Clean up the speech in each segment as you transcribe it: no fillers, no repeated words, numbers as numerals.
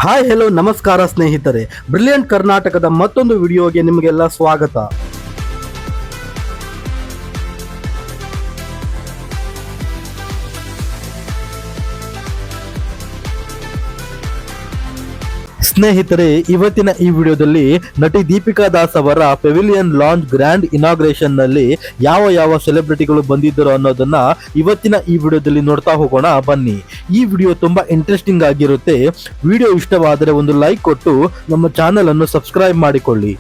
Hi hello ನಮಸ್ಕಾರ ಸ್ನೇಹಿತರೆ, brilliant ಕರ್ನಾಟಕದ ಮತ್ತೊಂದು ವಿಡಿಯೋಗೆ ನಿಮಗೆಲ್ಲ ಸ್ವಾಗತ. ಸ್ನೇಹಿತರೆ, ಇವತ್ತಿನ ಈ ವಿಡಿಯೋದಲ್ಲಿ ನಟಿ ದೀಪಿಕಾ ದಾಸ್ ಅವರ ಪೆವಿಲಿಯನ್ ಲಾಂಚ್ ಗ್ರ್ಯಾಂಡ್ ಇನಾಗ್ರೇಷನ್ ನಲ್ಲಿ ಯಾವ ಸೆಲೆಬ್ರಿಟಿಗಳು ಬಂದಿದ್ದರು ಅನ್ನೋದನ್ನ ಇವತ್ತಿನ ಈ ವಿಡಿಯೋದಲ್ಲಿ ನೋಡ್ತಾ ಹೋಗೋಣ ಬನ್ನಿ. ಈ ವಿಡಿಯೋ ತುಂಬಾ ಇಂಟ್ರೆಸ್ಟಿಂಗ್ ಆಗಿರುತ್ತೆ. ವಿಡಿಯೋ ಇಷ್ಟವಾದರೆ ಒಂದು ಲೈಕ್ ಕೊಟ್ಟು ನಮ್ಮ ಚಾನೆಲ್ ಅನ್ನು ಸಬ್ಸ್ಕ್ರೈಬ್ ಮಾಡಿಕೊಳ್ಳಿ.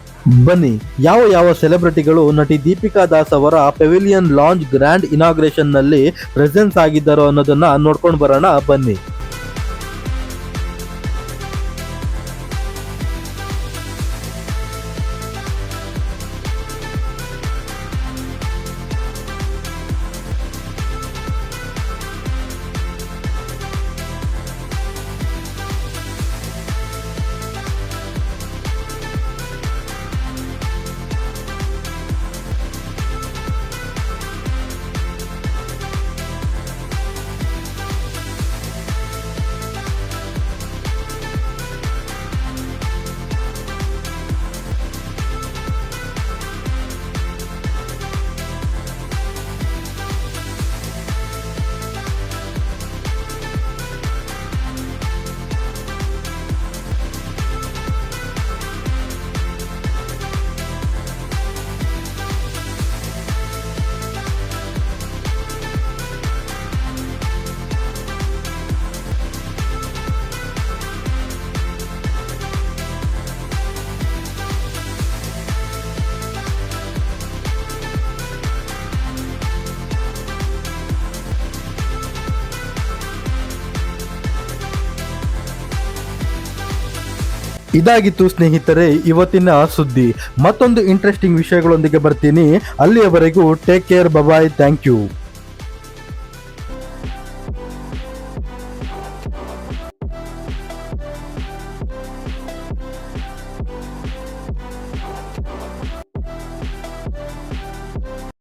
ಬನ್ನಿ, ಯಾವ ಸೆಲೆಬ್ರಿಟಿಗಳು ನಟಿ ದೀಪಿಕಾ ದಾಸ್ ಅವರ ಪೆವಿಲಿಯನ್ ಲಾಂಚ್ ಗ್ರ್ಯಾಂಡ್ ಇನಾಗ್ರೇಷನ್ ನಲ್ಲಿ ಪ್ರೆಸೆನ್ಸ್ ಆಗಿದ್ದಾರೋ ಅನ್ನೋದನ್ನ ನೋಡ್ಕೊಂಡು ಬರೋಣ ಬನ್ನಿ. ಇದಾಗಿತ್ತು ಸ್ನೇಹಿತರೆ ಇವತ್ತಿನ ಸುದ್ದಿ. ಮತ್ತೊಂದು ಇಂಟ್ರೆಸ್ಟಿಂಗ್ ವಿಷಯಗಳೊಂದಿಗೆ ಬರ್ತೀನಿ. ಅಲ್ಲಿಯವರೆಗೂ take care, bye, thank you.